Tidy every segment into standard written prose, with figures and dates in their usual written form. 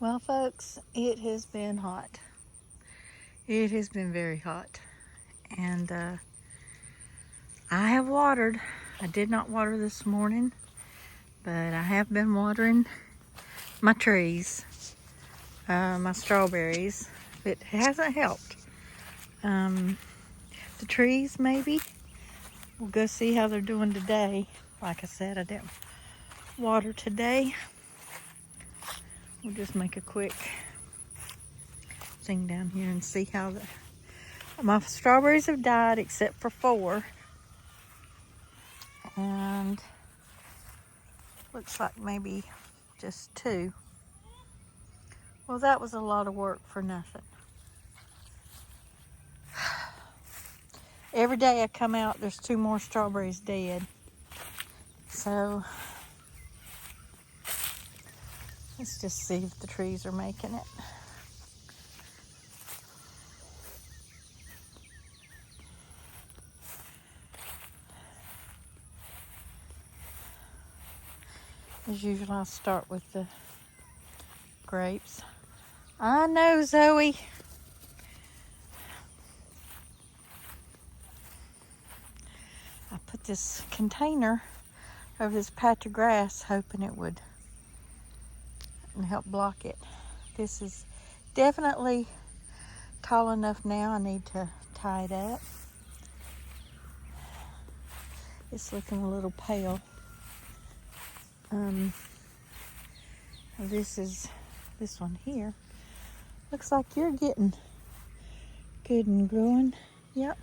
Well, folks, it has been hot. It has been very hot. And I have watered. I did not water this morning, but I have been watering my trees, my strawberries. It hasn't helped. The trees, maybe. We'll go see how they're doing today. Like I said, I didn't water today. We'll just make a quick thing down here and see how my strawberries have died except for 4. And looks like maybe just 2. Well, that was a lot of work for nothing. Every day I come out, there's 2 more strawberries dead. So let's just see if the trees are making it. As usual, I'll start with the grapes. I know, Zoe. I put this container over this patch of grass hoping it would help block it. This is definitely tall enough now. I need to tie it up. It's looking a little pale. This one here. Looks like you're getting good and growing. Yep.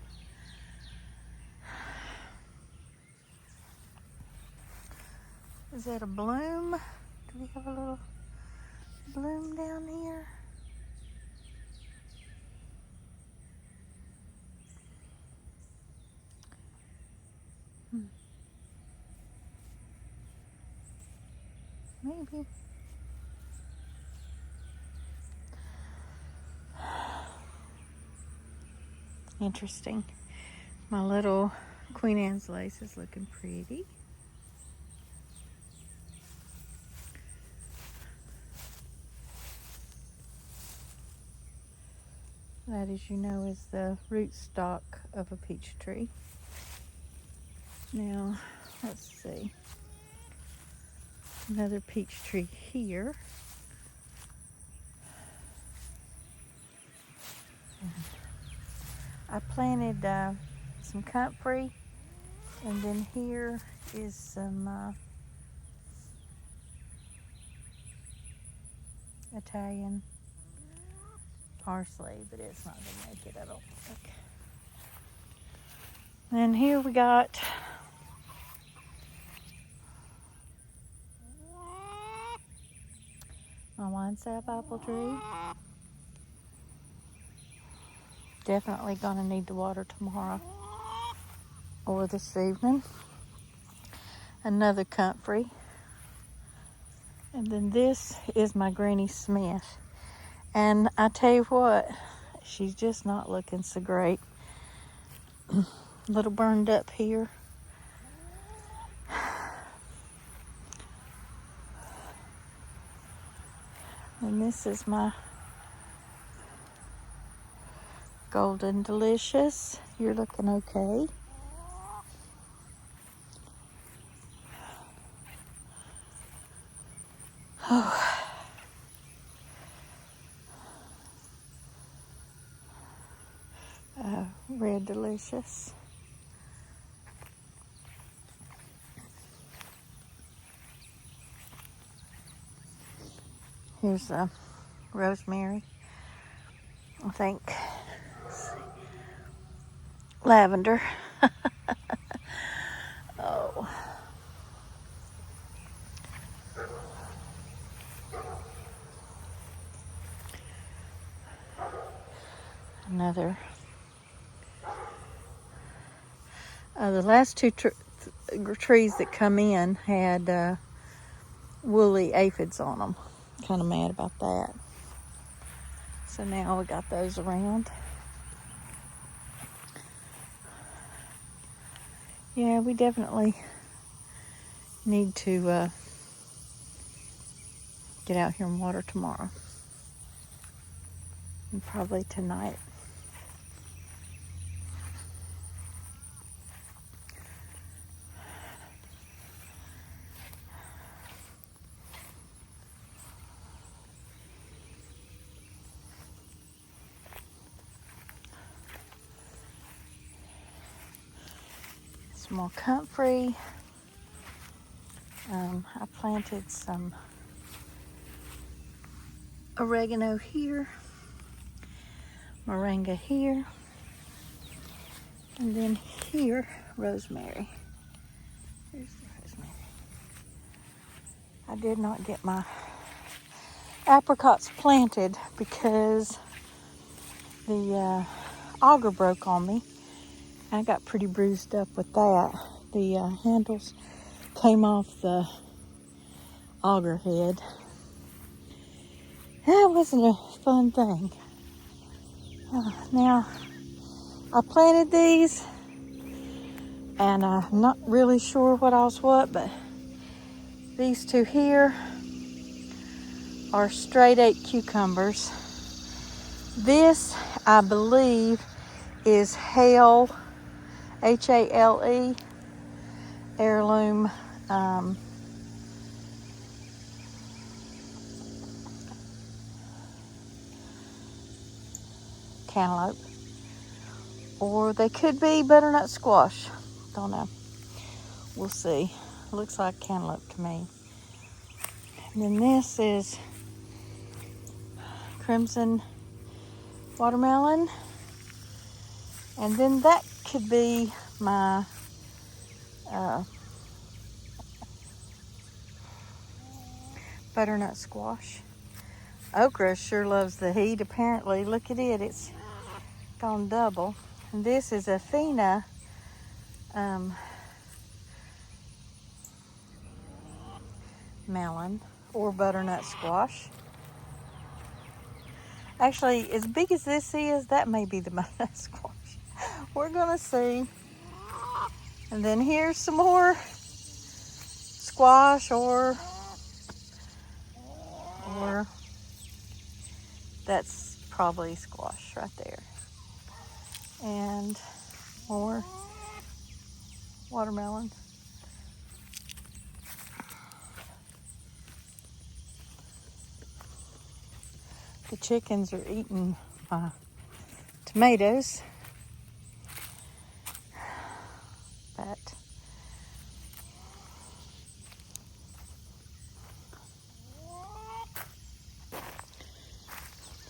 Is that a bloom? Do we have a little bloom down here? Maybe. Interesting. My little Queen Anne's lace is looking pretty. That, as you know, is the rootstock of a peach tree. Now, let's see. Another peach tree here. I planted some comfrey, and then here is some Italian parsley, but it's not going to make it, I don't think. And here we got my wine sap apple tree. Definitely gonna need to water tomorrow or this evening. Another comfrey. And then this is my Granny Smith. And I tell you what, she's just not looking so great. A little burned up here. And this is my Golden Delicious. You're looking okay. Oh. Red Delicious. Here's rosemary. I think. Lavender. Oh. Another. The last 2 trees that come in had woolly aphids on them. Kind of mad about that. So now we got those around. Yeah, we definitely need to get out here and water tomorrow. and probably tonight. Some more comfrey. I planted some oregano here, moringa here, and then here, rosemary. Here's the rosemary. I did not get my apricots planted because the auger broke on me. I got pretty bruised up with that. The handles came off the auger head. That wasn't a fun thing. Now, I planted these, and I'm not really sure what else what, but these two here are straight 8 cucumbers. This, I believe, is Hale, H-A-L-E, heirloom cantaloupe, or they could be butternut squash. Don't know. We'll see. Looks like cantaloupe to me. And then this is crimson watermelon, and then that could be my butternut squash. Okra sure loves the heat, apparently. Look at it, it's gone double. And this is a Fina melon, or butternut squash. Actually, as big as this is, that may be the butternut squash. We're gonna see. And then here's some more squash, or that's probably squash right there. And more watermelon. The chickens are eating my tomatoes. But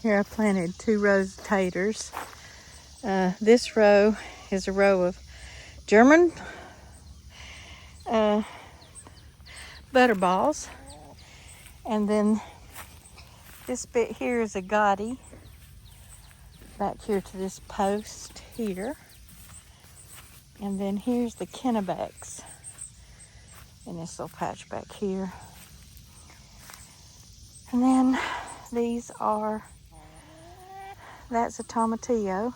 here I planted 2 rows of taters. This row is a row of German butterballs, and then this bit here is a Gotti back here to this post here, and then here's the Kennebecs in this little patch back here, and then these are, that's a tomatillo,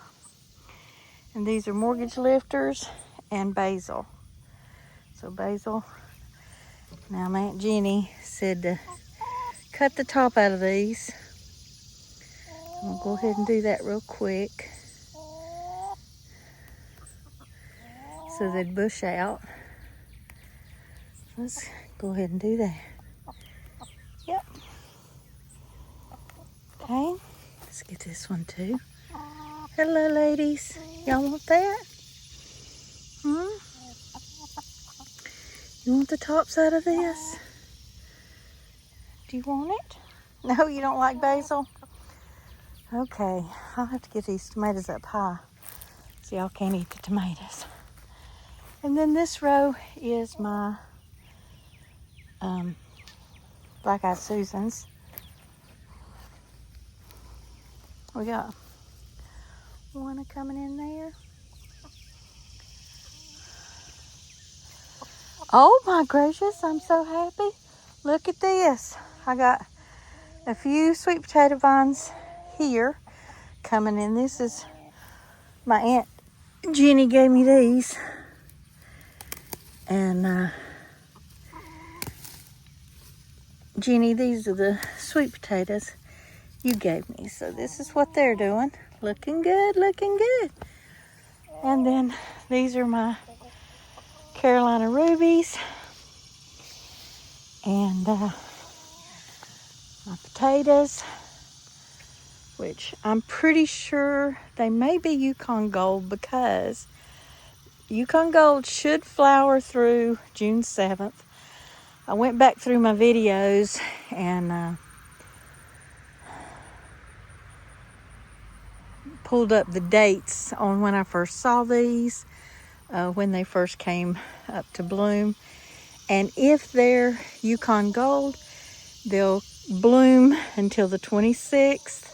and these are mortgage lifters and basil. So basil, now my Aunt Jenny said to cut the top out of these. I'm gonna go ahead and do that real quick so they'd bush out. Let's go ahead and do that. Yep. Okay, let's get this one too. Hello, ladies. Y'all want that? You want the top side of this? Do you want it? No, you don't like basil? Okay, I'll have to get these tomatoes up high so y'all can't eat the tomatoes. And then this row is my black-eyed Susans. We got one coming in there. Oh my gracious, I'm so happy. Look at this. I got a few sweet potato vines here coming in. This is, my Aunt Jenny gave me these. And Jenny, these are the sweet potatoes. you gave me. So this is what they're doing. Looking good, looking good. And then these are my Carolina rubies. And my potatoes, which I'm pretty sure they may be Yukon Gold, because Yukon Gold should flower through June 7th. I went back through my videos and pulled up the dates on when I first saw these, when they first came up to bloom. And if they're Yukon Gold, they'll bloom until the 26th,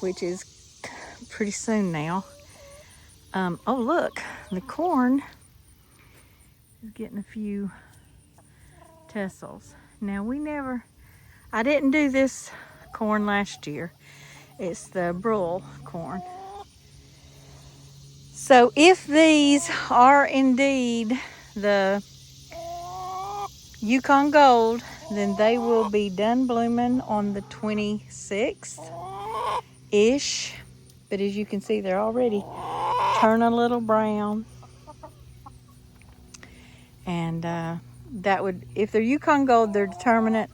which is pretty soon now. Oh, look, the corn is getting a few tassels. Now, I didn't do this corn last year. It's the Brule corn. So if these are indeed the Yukon Gold, then they will be done blooming on the 26th-ish. But as you can see, they're already turning a little brown. And that would, if they're Yukon Gold, they're determinate,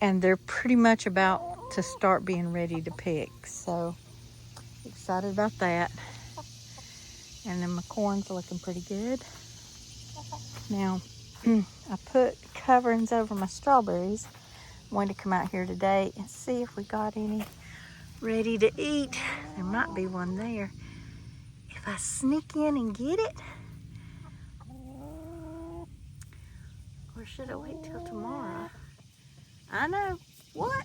and they're pretty much about to start being ready to pick. So excited about that. And then my corn's looking pretty good. Now, I put coverings over my strawberries. I wanted to come out here today and see if we got any ready to eat. There might be one there. If I sneak in and get it, or should I wait till tomorrow? I know. What?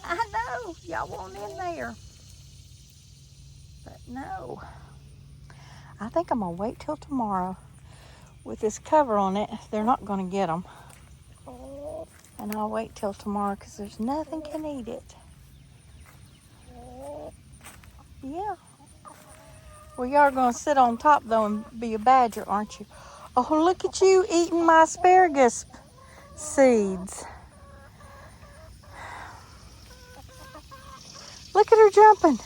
I know. Y'all want in there. But no. I think I'm going to wait till tomorrow. With this cover on it, they're not going to get them. And I'll wait till tomorrow because there's nothing can eat it. Yeah. Well, you are going to sit on top, though, and be a badger, aren't you? Oh, look at you eating my asparagus seeds. Look at her jumping.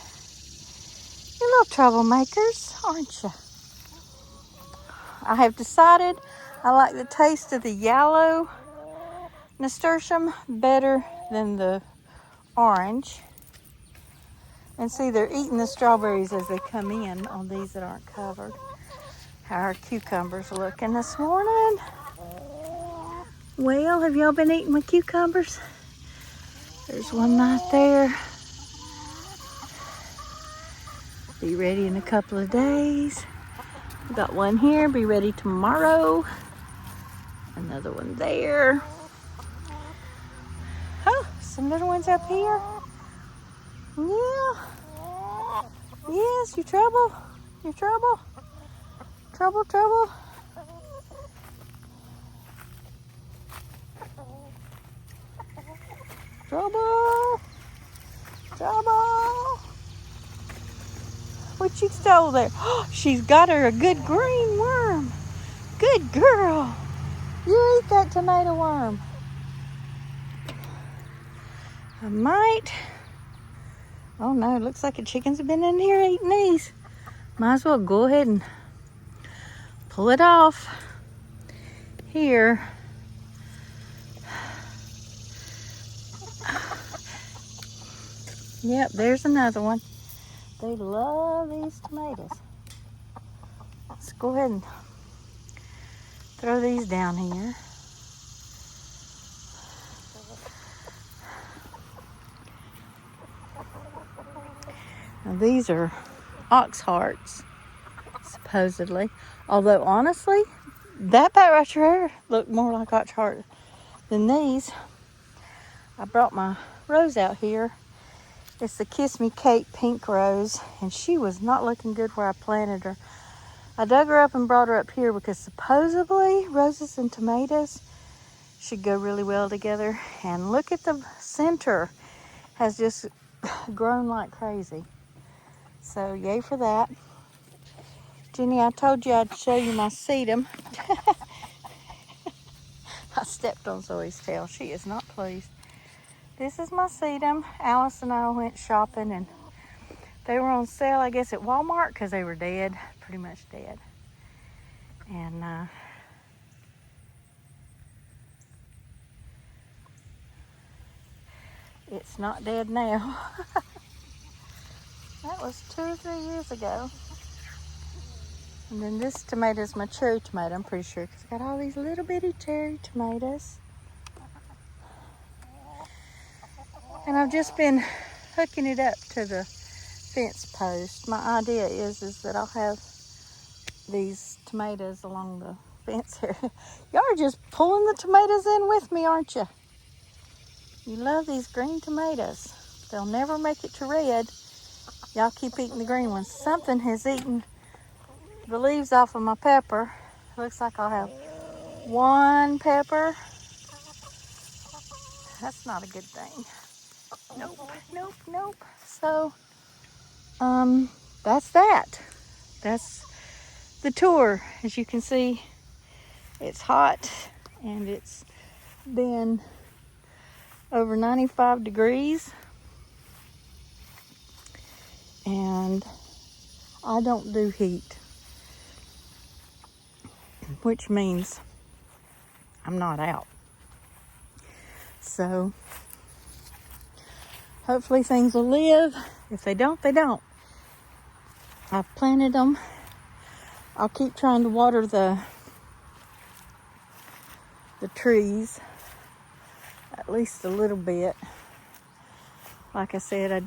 You're little troublemakers, aren't you? I have decided I like the taste of the yellow nasturtium better than the orange. And see, they're eating the strawberries as they come in on these that aren't covered. How our cucumbers looking this morning? Well, have y'all been eating my cucumbers? There's one right there. Be ready in a couple of days. We got one here, be ready tomorrow. Another one there. Oh, some little ones up here. Yeah. Yes, you trouble? You trouble? Trouble, trouble? Trouble? Trouble? What you stole there? Oh, she's got her a good green worm. Good girl. You eat that tomato worm. I might. Oh no, it looks like the chickens have been in here eating these. Might as well go ahead and pull it off here. Yep, there's another one. They love these tomatoes. Let's go ahead and throw these down here. Now these are ox hearts, supposedly. Although honestly, that bat right there looked more like ox heart than these. I brought my rose out here. It's the Kiss Me Kate pink rose, and she was not looking good where I planted her. I dug her up and brought her up here because supposedly roses and tomatoes should go really well together. And look at the center, has just grown like crazy. So yay for that. Jenny, I told you I'd show you my sedum. I stepped on Zoe's tail. She is not pleased. This is my sedum. Alice and I went shopping and they were on sale, I guess, at Walmart because they were dead, pretty much dead. And it's not dead now. That was 2 or 3 years ago. And then this tomato is my cherry tomato, I'm pretty sure, because it's got all these little bitty cherry tomatoes. And I've just been hooking it up to the fence post. My idea is that I'll have these tomatoes along the fence here. Y'all are just pulling the tomatoes in with me, aren't you? You love these green tomatoes. They'll never make it to red. Y'all keep eating the green ones. Something has eaten the leaves off of my pepper. Looks like I'll have 1 pepper. That's not a good thing. Nope, nope, nope. So, that's that. That's the tour. As you can see, it's hot and it's been over 95 degrees. And I don't do heat, which means I'm not out. So hopefully things will live. If they don't, they don't. I've planted them. I'll keep trying to water the trees at least a little bit. Like I said, I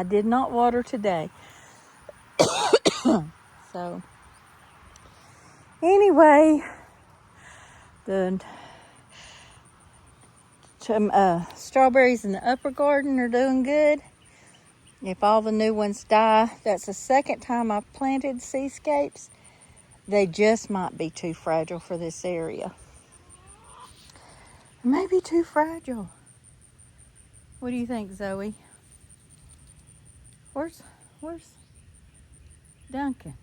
did not water today. So anyway, the strawberries in the upper garden are doing good. If all the new ones die, that's the second time I've planted Seascapes. They just might be too fragile for this area. Maybe too fragile. What do you think, Zoe? Where's Duncan?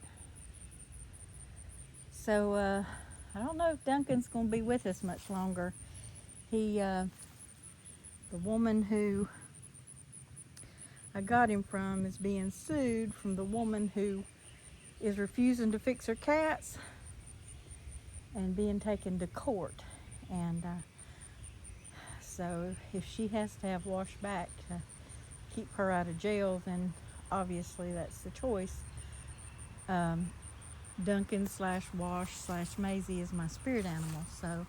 So I don't know if Duncan's gonna be with us much longer. The woman who I got him from is being sued from the woman who is refusing to fix her cats and being taken to court. And so if she has to have washed back to keep her out of jail, then obviously that's the choice. Duncan / Wash / Maisie is my spirit animal. So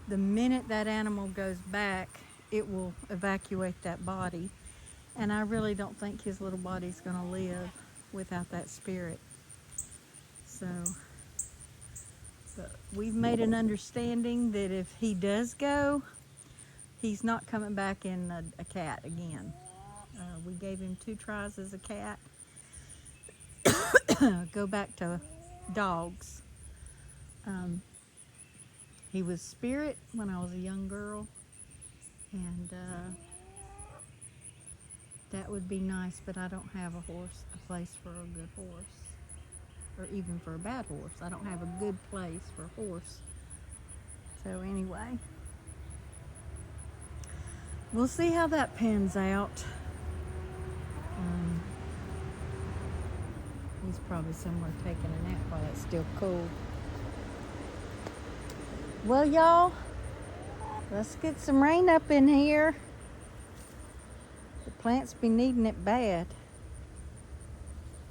the minute that animal goes back, it will evacuate that body. And I really don't think his little body's going to live without that spirit. So, but we've made an understanding that if he does go, he's not coming back in a cat again. We gave him 2 tries as a cat. Go back to dogs. He was spirit when I was a young girl, and that would be nice, but I don't have a place for a good horse, or even for a bad horse. I don't have a good place for a horse. So anyway, we'll see how that pans out. He's probably somewhere taking a nap while it's still cold. Well, y'all, let's get some rain up in here. The plants be needing it bad.